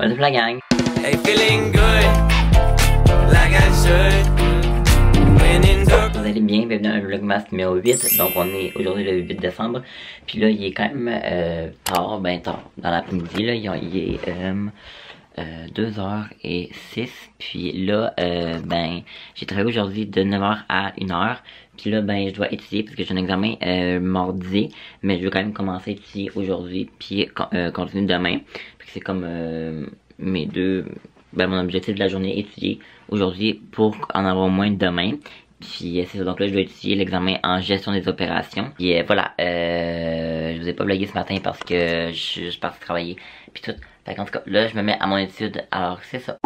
What's up la gang? Hey, feeling good, like I should. Vous allez bien, bienvenue dans le vlogmas numéro 8. Donc on est aujourd'hui le 8 décembre. Puis là il est quand même tard, ben tard, dans l'après-midi là, il est 2h06. Puis là ben j'ai travaillé aujourd'hui de 9h à 1h. Puis là ben je dois étudier parce que j'ai un examen mardi. Mais je veux quand même commencer à étudier aujourd'hui puis continuer demain. C'est comme mes deux, ben mon objectif de la journée, étudier aujourd'hui pour en avoir moins demain. Puis c'est ça, donc là je dois étudier l'examen en gestion des opérations. Puis voilà, je vous ai pas blagué ce matin parce que je suis parti travailler puis tout. Fait qu'en tout cas, là je me mets à mon étude, alors c'est ça.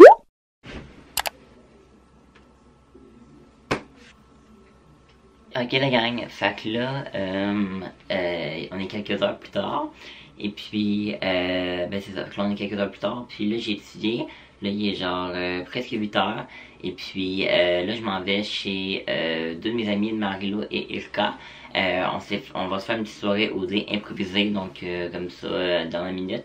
Ok la gang, fait que là, on est quelques heures plus tard. Et puis, ben c'est ça, là on est quelques heures plus tard. Puis là j'ai étudié, là il est genre presque 8 heures. Et puis là je m'en vais chez deux de mes amis, Marilo et Ilka. On va se faire une petite soirée OD improvisée, donc comme ça dans la minute.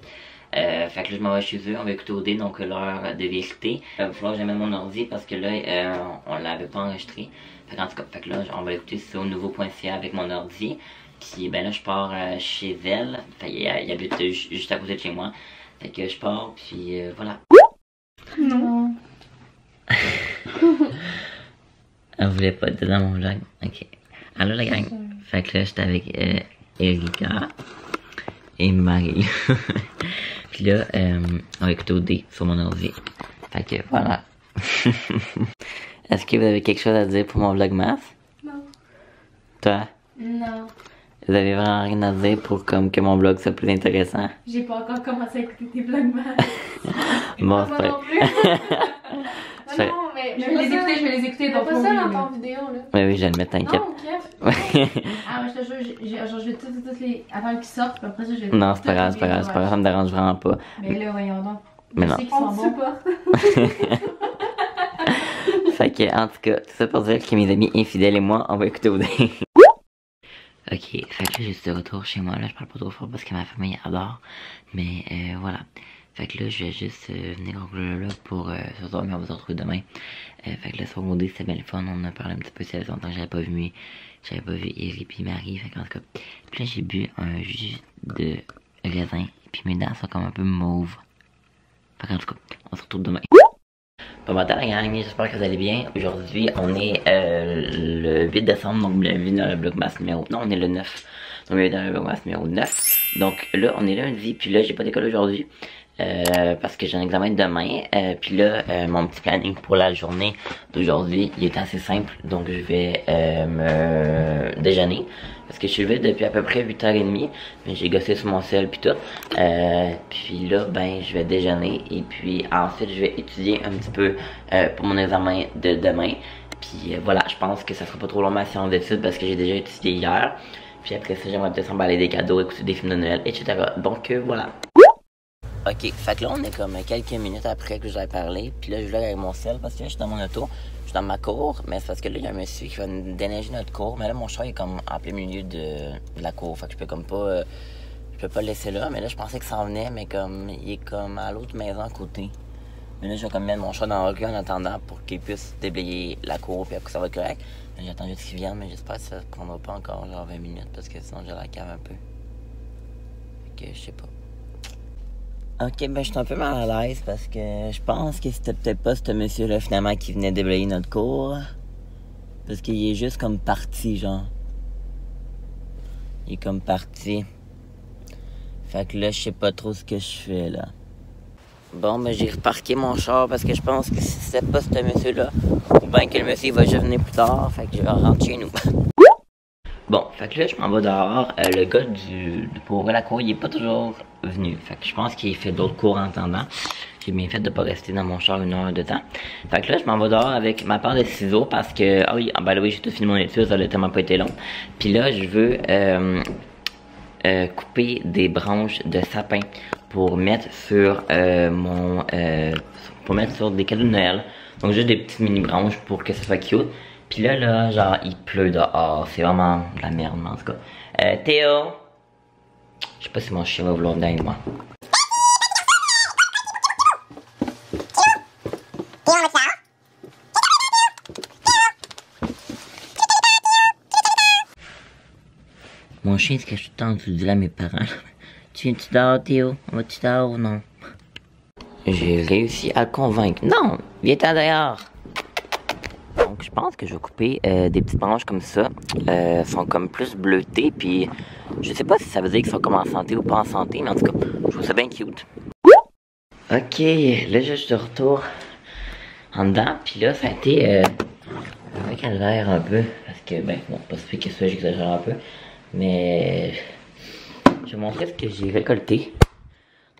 Fait que là je m'en vais chez eux, on va écouter OD, donc l'heure de vérité. Il va falloir que j'amène mon ordi parce que là on l'avait pas enregistré. Fait qu'en tout cas, fait que là on va l'écouter sur nouveau.ca avec mon ordi. Puis ben là je pars chez elle, fait il habite juste à côté de chez moi. Fait que je pars, puis voilà. Non. Elle voulait pas être dans mon vlog, ok. Alors la gang, fait que là j'étais avec Erika et Marie. Puis là, on va écouter OD sur mon ordi. Fait que voilà. Est-ce que vous avez quelque chose à dire pour mon vlogmas? Non. Toi? Non. Vous avez vraiment rien à dire pour comme que mon vlog soit plus intéressant? J'ai pas encore commencé à écouter tes vlogmas. Bon, c'est pas non plus. Non, mais je vais les écouter. T'as pas ça dans ton vidéo là? Oui, oui, je vais le mettre, t'inquiète. Non, ok. Ah, mais je te jure, je vais toutes les. Avant qu'ils sortent, puis après ça, je vais. Non, c'est pas grave, c'est pas grave, ça me dérange vraiment pas. Mais là, voyons donc. Mais non. Je sais qu'ils sont bons. Fait que, en tout cas, tout ça pour dire que mes amis infidèles et moi, on va écouter OD. Ok, fait que là, je suis de retour chez moi. Là, je parle pas trop fort parce que ma famille adore. Mais voilà. Fait que là, je vais juste venir conclure là pour ce soir, mais on va se retrouver demain. Fait que là, sur OD, c'était bien le fun. On a parlé un petit peu, ça faisait longtemps que j'avais pas vu Eri puis Marie. Fait qu'en tout cas, puis là, j'ai bu un jus de raisin. Puis mes dents sont comme un peu mauves. Fait qu'en tout cas, on se retrouve demain. Bon matin la gang, j'espère que vous allez bien. Aujourd'hui, on est le 8 décembre, donc bienvenue dans le vlogmas numéro... Non, on est le 9. Donc bienvenue dans le vlogmas numéro 9. Donc là, on est lundi, puis là, j'ai pas d'école aujourd'hui. Parce que j'ai un examen demain. Puis là, mon petit planning pour la journée d'aujourd'hui, il est assez simple. Donc je vais me déjeuner. Parce que je suis levé depuis à peu près 8h30. Mais j'ai gossé sur mon sel puis tout. Puis là, ben je vais déjeuner. Et puis ensuite, je vais étudier un petit peu pour mon examen de demain. Puis voilà, je pense que ça sera pas trop long ma séance d'études parce que j'ai déjà étudié hier. Puis après ça, j'aimerais peut-être s'emballer des cadeaux, écouter des films de Noël, etc. Donc voilà. Ok, fait que là on est comme quelques minutes après que j'avais parlé, puis là je vlog avec mon sel parce que là je suis dans mon auto, je suis dans ma cour, mais c'est parce que là il y a un monsieur qui va déneiger notre cour, mais là mon chat est comme en plein milieu de la cour, fait que je peux comme pas, je peux pas le laisser là, mais là je pensais qu'il s'en venait, mais comme il est comme à l'autre maison à côté. Mais là je vais comme mettre mon chat dans le rue en attendant pour qu'il puisse déblayer la cour, puis après ça va être correct. J'attends juste qu'il vienne, mais j'espère que ça prendra pas encore genre 20 minutes parce que sinon j'ai la cave un peu. Fait que je sais pas. Ok, ben je suis un peu mal à l'aise parce que je pense que c'était peut-être pas ce monsieur-là finalement qui venait déblayer notre cour. Parce qu'il est juste comme parti, genre. Il est comme parti. Fait que là, je sais pas trop ce que je fais, là. Bon, ben j'ai reparqué mon char parce que je pense que si c'était pas ce monsieur-là, ou bien que le monsieur va juste venir plus tard, fait que je vais rentrer chez nous. Bon, fait que là, je m'en vais dehors. Le gars pour ouvrir la cour, il est pas toujours venu. Fait que je pense qu'il fait d'autres cours en attendant. J'ai bien fait de pas rester dans mon char une heure de temps. Fait que là, je m'en vais dehors avec ma paire de ciseaux parce que... Ah oui, ben oui, j'ai tout fini mon étude, ça a tellement pas été long. Puis là, je veux couper des branches de sapin pour mettre sur pour mettre sur des cadeaux de Noël. Donc juste des petites mini branches pour que ça soit cute. Puis là, genre, il pleut dehors. C'est vraiment de la merde, mais en tout cas. Théo! Je sais pas si mon chien va vouloir venir avec moi. Mon chien se cache tout le temps en dessous du lit à mes parents. Tu viens-tu dehors, Théo? On va-tu dehors ou non? J'ai réussi à le convaincre. Non! Viens-t'en dehors! Donc, je pense que je vais couper des petites branches comme ça. Elles sont comme plus bleutées, puis je sais pas si ça veut dire qu'ils sont comme en santé ou pas en santé, mais en tout cas, je trouve ça bien cute. Ok, là, je suis de retour en dedans, puis là, ça a été un calvaire un peu, parce que, ben, bon, pas si que ça, j'exagère un peu, mais je vais montrer ce que j'ai récolté.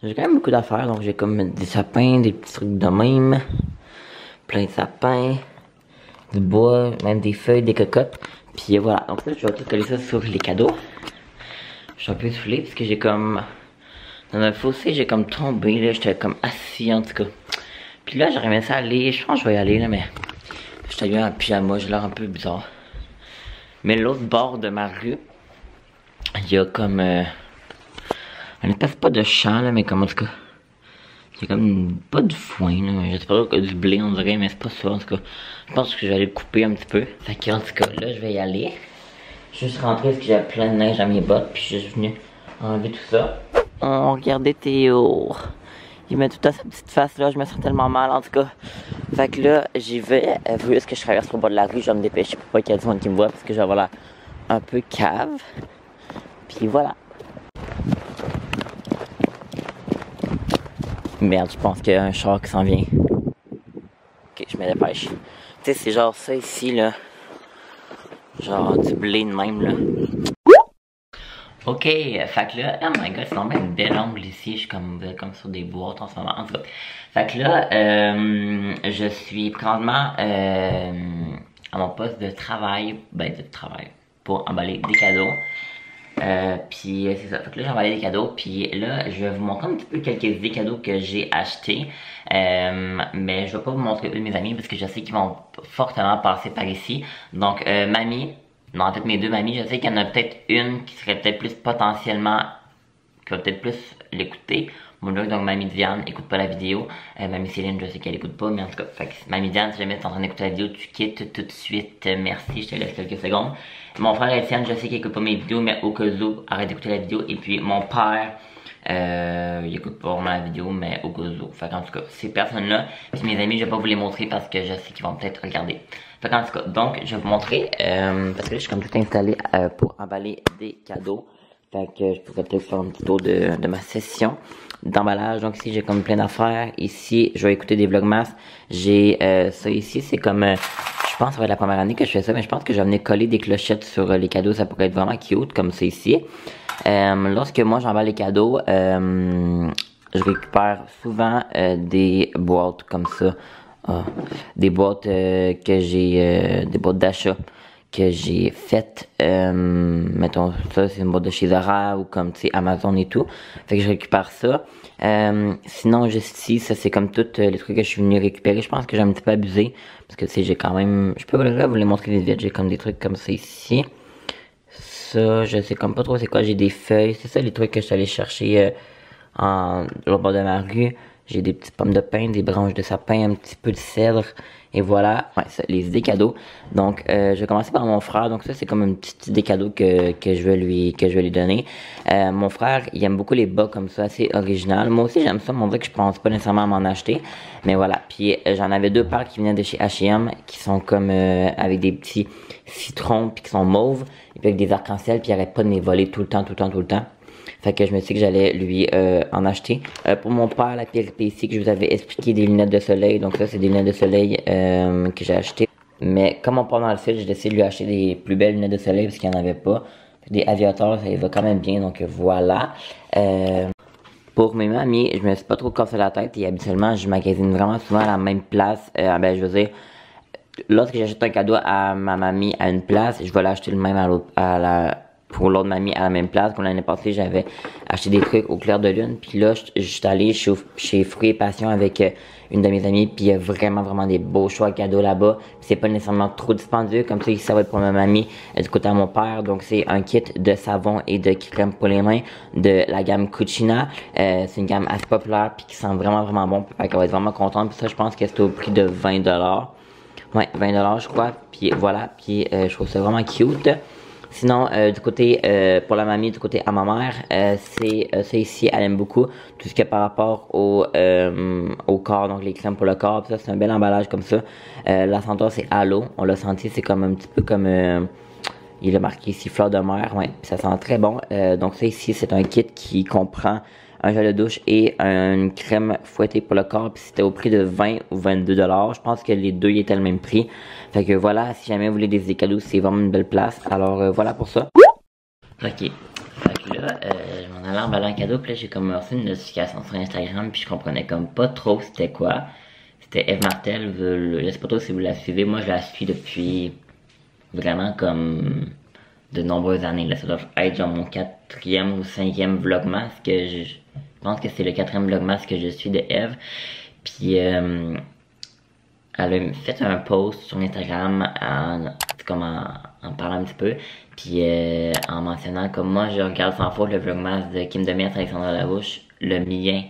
J'ai quand même beaucoup d'affaires, donc j'ai comme des sapins, des petits trucs de même, plein de sapins, du bois, même des feuilles, des cocottes, puis voilà. Donc là, je vais tout coller ça sur les cadeaux. Je suis un peu soufflé parce que j'ai comme, dans le fossé, j'ai comme tombé, là, j'étais comme assis en tout cas. Puis là, j'aurais aimé ça aller, je pense que je vais y aller là, mais j'étais habillé en pyjama, j'ai l'air un peu bizarre. Mais l'autre bord de ma rue, il y a comme un espèce pas de champ là, mais comme en tout cas, il y a comme pas du foin là, je sais pas du blé on dirait, mais c'est pas ça en tout cas. Je pense que je vais aller le couper un petit peu. Fait que en tout cas, là je vais y aller. Je suis juste rentré parce que j'avais plein de neige à mes bottes, puis je suis juste venu enlever tout ça. Oh, regardez Théo. Il met tout à sa petite face là, je me sens tellement mal en tout cas. Fait que là, j'y vais. Vu ce que je traverse au bord de la rue, je vais me dépêcher pour pas qu'il y ait du monde qui me voit parce que je vais avoir l'air un peu cave. Puis voilà. Merde, je pense qu'il y a un char qui s'en vient. Ok, je me dépêche. Tu sais, c'est genre ça ici là. Genre du blé de même là. Ok, fait que là, oh my god, c'est vraiment une belle angle ici, je suis comme sur des boîtes en ce moment, en tout cas. Fait que là, je suis présentement à mon poste de travail, pour emballer des cadeaux. Puis c'est ça, fait que là j'ai emballé des cadeaux, puis là je vais vous montrer un petit peu quelques idées cadeaux que j'ai achetés. Mais je vais pas vous montrer eux de mes amis parce que je sais qu'ils vont fortement passer par ici. Donc mamie, non en fait mes deux mamies, je sais qu'il y en a peut-être une qui serait peut-être plus potentiellement, qui va peut-être plus l'écouter. Mon donc mamie Diane écoute pas la vidéo. Mamie Céline, je sais qu'elle écoute pas, mais en tout cas, fait que mamie Diane, si jamais tu es en train d'écouter la vidéo, tu quittes tout de suite. Merci, je te laisse quelques secondes. Mon frère Étienne, je sais qu'il écoute pas mes vidéos, mais au cas où, arrête d'écouter la vidéo. Et puis mon père, il écoute pas vraiment la vidéo, mais au cas où. Fait qu'en tout cas, ces personnes-là, puis mes amis, je vais pas vous les montrer parce que je sais qu'ils vont peut-être regarder. Fait qu'en tout cas, donc, je vais vous montrer, parce que là, je suis comme tout installé pour emballer des cadeaux. Fait que je pourrais peut-être faire un petit tour de ma session d'emballage. Donc ici, j'ai comme plein d'affaires. Ici, je vais écouter des vlogmas. J'ai ça ici, c'est comme... je pense que ça va être la première année que je fais ça, mais je pense que je vais venir coller des clochettes sur les cadeaux. Ça pourrait être vraiment cute, comme c'est ici. Lorsque moi, j'emballe les cadeaux, je récupère souvent des boîtes comme ça. Des boîtes que j'ai... des boîtes d'achat que j'ai faites, mettons ça c'est une boîte de chez Zara ou comme tu sais Amazon et tout, fait que je récupère ça. Sinon juste ici, ça c'est comme tous les trucs que je suis venu récupérer. Je pense que j'ai un petit peu abusé parce que tu sais j'ai quand même, je peux vous les montrer vite vite, j'ai comme des trucs comme ça ici. Ça je sais comme pas trop c'est quoi, j'ai des feuilles, c'est ça les trucs que je suis allé chercher au bord de ma rue. J'ai des petites pommes de pin, des branches de sapin, un petit peu de cèdre. Et voilà, ouais, ça, les idées cadeaux. Donc, je vais commencer par mon frère. Donc ça, c'est comme une petite idée cadeau que je vais lui donner. Mon frère, il aime beaucoup les bas comme ça, assez original. Moi aussi, j'aime ça. Mais on dirait que je pense pas nécessairement à m'en acheter. Mais voilà. Puis, j'en avais deux paires qui venaient de chez H&M, qui sont comme avec des petits citrons, puis qui sont mauves, et puis avec des arcs-en-ciel, puis il arrête pas de me les voler tout le temps. Fait que je me suis dit que j'allais lui en acheter. Pour mon père, la péripétie que je vous avais expliqué, des lunettes de soleil. Donc ça, c'est des lunettes de soleil que j'ai achetées. Mais comme on part dans le site, j'ai décidé de lui acheter des plus belles lunettes de soleil parce qu'il n'y en avait pas. Des aviateurs, ça y va quand même bien. Donc voilà. Pour mes mamies, je me suis pas trop cassé la tête. Et habituellement, je magasine vraiment souvent à la même place. Ben, je veux dire, lorsque j'achète un cadeau à ma mamie à une place, je vais l'acheter le même à pour l'autre mamie à la même place. Comme l'année passée, j'avais acheté des trucs au clair de lune. Puis là, je suis allé chez Fruits et Passion avec une de mes amies. Puis il y a vraiment des beaux choix cadeaux là-bas. C'est pas nécessairement trop dispendieux. Comme ça, ça va être pour ma mamie du côté à mon père. Donc c'est un kit de savon et de crème pour les mains de la gamme Cucina. C'est une gamme assez populaire puis qui sent vraiment bon. Fait qu'elle va être vraiment contente. Puis ça, je pense que c'était au prix de 20$. Ouais, 20$ je crois. Puis voilà. Puis je trouve ça vraiment cute. Sinon, du côté, pour la mamie, du côté à ma mère, c'est ça ici, elle aime beaucoup tout ce qui est par rapport au corps, donc les crèmes pour le corps, ça c'est un bel emballage comme ça. La senteur c'est Halo, on l'a senti, c'est comme un petit peu comme, il est marqué ici fleur de mer, ouais, ça sent très bon. Donc ça ici, c'est un kit qui comprend un gel de douche et une crème fouettée pour le corps. Puis c'était au prix de 20 ou 22$. Je pense que les deux y étaient le même prix. Fait que voilà, si jamais vous voulez des cadeaux, c'est vraiment une belle place. Alors voilà pour ça. Ok. Fait que là, je m'en allais emballer un cadeau. Puis là, j'ai comme reçu une notification sur Instagram. Puis je comprenais comme pas trop c'était quoi. C'était Eve Martel. Je sais pas trop si vous la suivez. Moi, je la suis depuis vraiment comme de nombreuses années. Là, ça doit être genre mon 4e ou 5e vlogmas que je pense que c'est le 4e vlogmas que je suis de Eve. Puis elle a fait un post sur Instagram en parlant un petit peu. Puis en mentionnant comme moi je regarde sans faute le vlogmas de Kim Demers, Alexandra Larouche, le mien.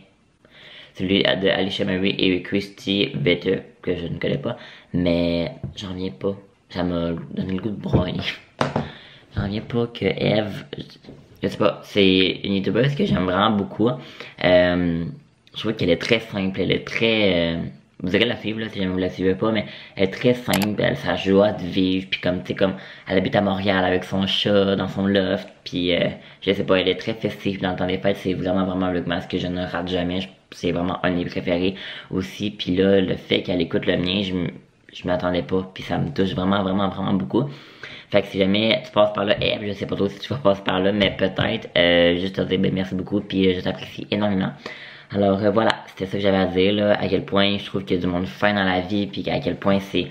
Celui de Alicia Marie et Christy Vetter, que je ne connais pas. Mais j'en reviens pas. Ça m'a donné le goût de broyer. J'en reviens pas que Eve, je sais pas, c'est une youtubeuse que j'aime vraiment beaucoup. Je trouve qu'elle est très simple, elle est très, vous direz la suivre là si jamais vous la suivez pas, mais elle est très simple, elle a sa joie de vivre, puis comme tu sais comme elle habite à Montréal avec son chat dans son loft, puis je sais pas, elle est très festive dans le temps des fêtes, c'est vraiment un vlogmas que je ne rate jamais, c'est vraiment un de mes préférés aussi, puis là le fait qu'elle écoute le mien, je m'attendais pas, puis ça me touche vraiment beaucoup. Fait que si jamais tu passes par là, je sais pas trop si tu vas passer par là, mais peut-être, juste te dire ben, merci beaucoup, puis je t'apprécie énormément. Alors voilà, c'était ça que j'avais à dire, là, à quel point je trouve qu'il y a du monde fin dans la vie, puis à quel point c'est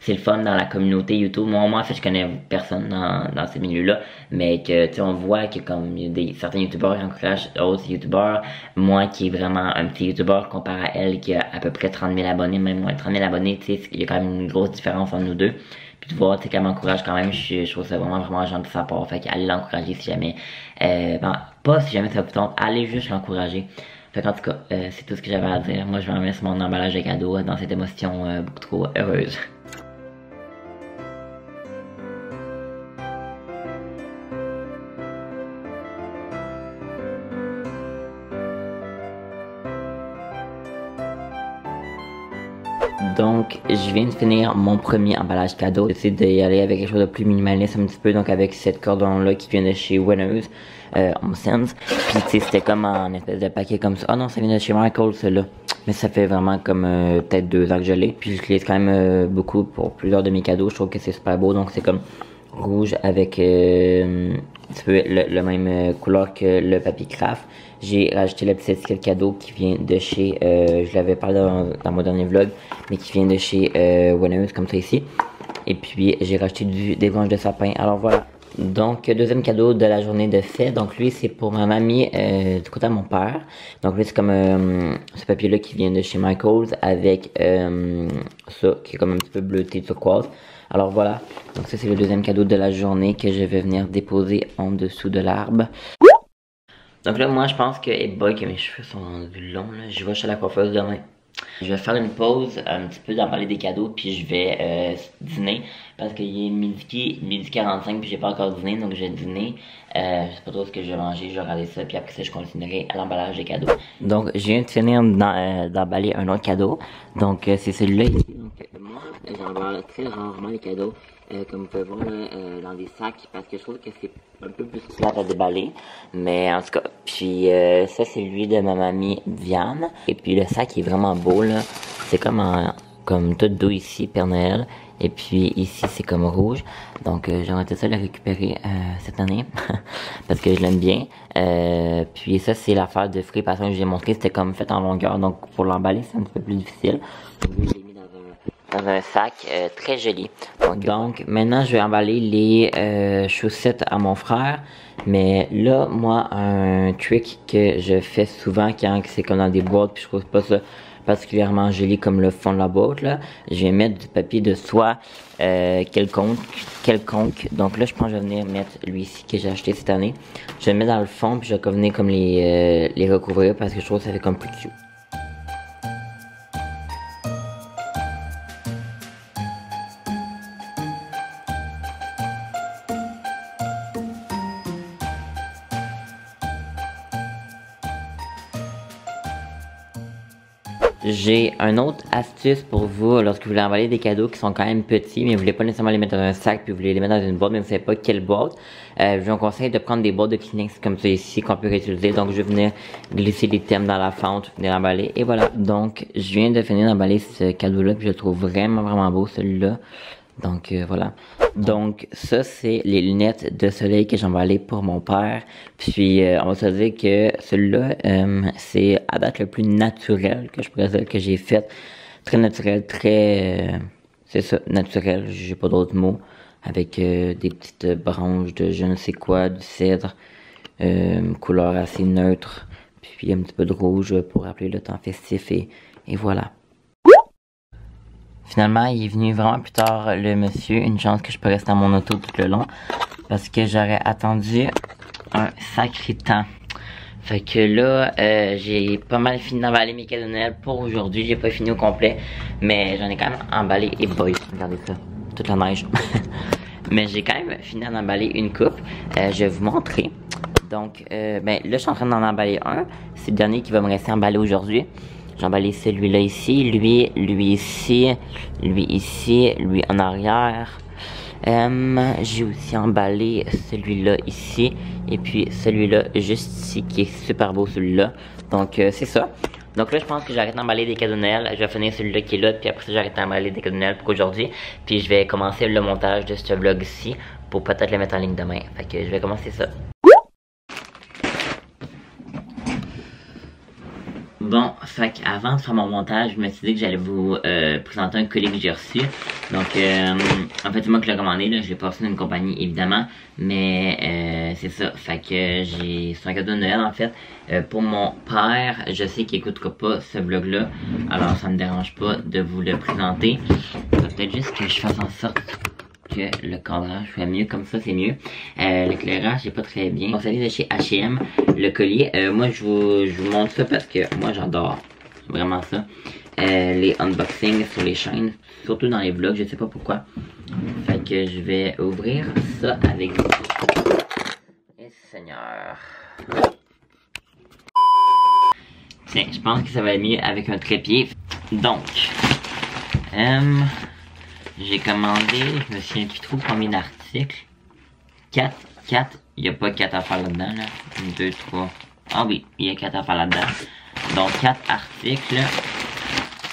le fun dans la communauté YouTube. Moi en fait, je connais personne dans ce milieu-là, mais que, tu sais, on voit que comme il y a certains youtubeurs qui encouragent d'autres youtubeurs, moi qui est vraiment un petit youtubeur comparé à elle qui a à peu près 30 000 abonnés, même moins 30 000 abonnés, tu sais, il y a quand même une grosse différence entre nous deux. Puis de voir, tu sais, qu'elle m'encourage quand même, je trouve ça vraiment gentil de sa part. Fait qu'allez l'encourager si jamais, pas si jamais ça vous tente, allez juste l'encourager. Fait qu'en tout cas, c'est tout ce que j'avais à dire. Moi, je vais remettre mon emballage de cadeaux dans cette émotion beaucoup trop heureuse. Donc, je viens de finir mon premier emballage cadeau. J'ai décidé d'y aller avec quelque chose de plus minimaliste un petit peu, donc avec cette cordon-là qui vient de chez Winners, Home Sense. Puis, tu sais, c'était comme en espèce de paquet comme ça. Oh non, ça vient de chez Michael, celui-là. Mais ça fait vraiment comme peut-être 2 ans que je l'ai. Puis, je l'utilise quand même beaucoup pour plusieurs de mes cadeaux. Je trouve que c'est super beau, donc c'est comme rouge avec un petit peu le même couleur que le papier craft. J'ai rajouté le petit étiquette cadeau qui vient de chez, je l'avais parlé dans mon dernier vlog, mais qui vient de chez Winners, comme ça ici. Et puis j'ai rajouté des branches de sapin. Alors voilà. Donc deuxième cadeau de la journée de fête. Donc lui c'est pour ma mamie du côté de mon père. Donc lui c'est comme ce papier là qui vient de chez Michaels avec ça qui est comme un petit peu bleuté turquoise. Alors voilà. Donc ça c'est le deuxième cadeau de la journée que je vais venir déposer en dessous de l'arbre. Donc là, moi, je pense que, hey boy, que mes cheveux sont rendus longs, là. Je vais chez la coiffeuse demain. Je vais faire une pause, un petit peu d'emballer des cadeaux, puis je vais dîner. Parce qu'il est midi 45, puis j'ai pas encore dîné, donc je vais dîner. Je sais pas trop ce que je vais manger, je vais regarder ça, puis après ça, je continuerai à l'emballage des cadeaux. Donc, je viens de finir d'emballer un autre cadeau. Donc, c'est celui-là ici. Donc, moi, j'emballe très rarement les cadeaux. Comme vous pouvez voir là, dans des sacs, parce que je trouve que c'est un peu plus plate à déballer, mais en tout cas, puis ça c'est lui de ma mamie Viane, et puis le sac est vraiment beau là, c'est comme tout doux ici, Père Noël, et puis ici c'est comme rouge, donc j'aimerais tout ça le récupérer cette année, parce que je l'aime bien, puis ça c'est l'affaire de Fruits et Passion que j'ai montré, c'était comme fait en longueur, donc pour l'emballer c'est un petit peu plus difficile, donc je l'ai mis dans dans un sac très joli. Donc maintenant je vais emballer les chaussettes à mon frère. Mais là, moi, un trick que je fais souvent quand c'est comme dans des boîtes, puis je trouve pas ça particulièrement joli comme le fond de la boîte, là, je vais mettre du papier de soie quelconque. Donc là, je pense que je vais venir mettre lui ici que j'ai acheté cette année. Je vais le mettre dans le fond, puis je vais venir comme les recouvrir parce que je trouve que ça fait comme plus cute. J'ai un autre astuce pour vous lorsque vous voulez emballer des cadeaux qui sont quand même petits, mais vous voulez pas nécessairement les mettre dans un sac, puis vous voulez les mettre dans une boîte, mais vous savez pas quelle boîte. Je vous conseille de prendre des boîtes de Kleenex comme ça ici qu'on peut réutiliser. Donc je vais venir glisser les thèmes dans la fente, venir emballer et voilà. Donc je viens de finir d'emballer ce cadeau-là, puis je le trouve vraiment beau celui-là. Donc voilà. Donc ça c'est les lunettes de soleil que j'ai emballées pour mon père. Puis on va se dire que celui-là c'est à date le plus naturel que je pourrais dire que j'ai fait. Très naturel, très c'est ça, naturel, j'ai pas d'autres mots. Avec des petites branches de je ne sais quoi, du cèdre, couleur assez neutre. Puis un petit peu de rouge pour rappeler le temps festif et voilà. Finalement, il est venu vraiment plus tard, le monsieur. Une chance que je peux rester dans mon auto tout le long. Parce que j'aurais attendu un sacré temps. Fait que là, j'ai pas mal fini d'emballer mes cadeaux de Noël pour aujourd'hui. J'ai pas fini au complet. Mais j'en ai quand même emballé. Et boy, regardez ça. Toute la neige. Mais j'ai quand même fini d'en emballer une coupe. Je vais vous montrer. Donc, ben là, je suis en train d'en emballer un. C'est le dernier qui va me rester emballé aujourd'hui. J'ai emballé celui-là ici, lui ici, lui ici, lui en arrière. J'ai aussi emballé celui-là ici, et puis celui-là juste ici, qui est super beau celui-là. Donc c'est ça. Donc là je pense que j'arrête d'emballer des cadeaux de Noël. Je vais finir celui-là qui est là, puis après ça j'arrête d'emballer des cadeaux de Noël pour aujourd'hui. Puis je vais commencer le montage de ce vlog ici, pour peut-être le mettre en ligne demain. Fait que je vais commencer ça. Bon, fait qu'avant de faire mon montage, je me suis dit que j'allais vous présenter un colis que j'ai reçu. Donc, en fait, c'est moi qui l'ai commandé, là. Je l'ai pas reçu d'une compagnie, évidemment. Mais, c'est ça. Fait que c'est un cadeau de Noël, en fait. Pour mon père, je sais qu'il écoutera pas ce vlog-là. Alors, ça me dérange pas de vous le présenter. Peut-être juste que je fasse en sorte que le cadrage soit mieux, comme ça c'est mieux. L'éclairage c'est pas très bien. On s'allie de chez H&M, le collier. Moi je vous montre ça parce que moi j'adore vraiment ça. Les unboxings sur les chaînes, surtout dans les vlogs, je sais pas pourquoi. Fait que je vais ouvrir ça avec vous. Et Seigneur. Tiens, je pense que ça va être mieux avec un trépied. Donc, j'ai commandé, je me souviens plus trop combien d'articles. 4, il n'y a pas 4 affaires là-dedans, là. 1, 2, 3. Ah oui, il y a 4 affaires là-dedans. Donc 4 articles.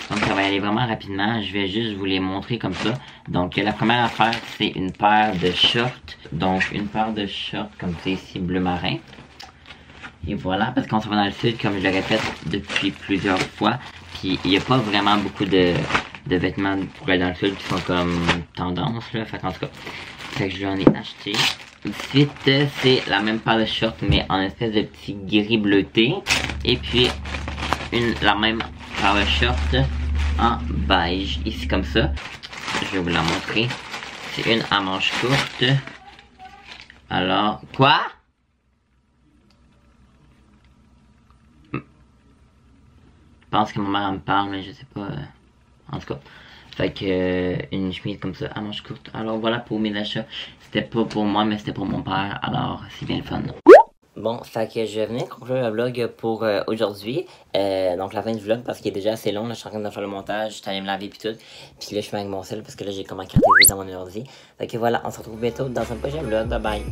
Donc ça va aller vraiment rapidement, je vais juste vous les montrer comme ça. Donc la première affaire, c'est une paire de shorts. Donc une paire de shorts comme c'est ici, bleu marin. Et voilà, parce qu'on se va dans le sud, comme je le répète depuis plusieurs fois. Puis il n'y a pas vraiment beaucoup de vêtements pour aller dans le sud qui sont comme tendance là, fait en tout cas, fait que je l'en ai acheté. Ensuite c'est la même paire de shorts mais en espèce de petit gris bleuté, et puis la même paire de shorts en beige ici comme ça. Je vais vous la montrer. C'est une à manches courtes. Alors quoi? Je pense que ma mère me parle mais je sais pas. En tout cas, fait que une chemise comme ça à manches courtes. Alors voilà pour mes achats. C'était pas pour moi mais c'était pour mon père. Alors c'est bien le fun. Bon, fait que je vais venir conclure le vlog pour aujourd'hui. Donc la fin du vlog parce qu'il est déjà assez long. Là, je suis en train de faire le montage. Je suis allé me laver puis tout. Puis là je suis avec mon sel parce que là j'ai comme un carte dans mon ordi. Fait que voilà, on se retrouve bientôt dans un prochain vlog. Bye bye.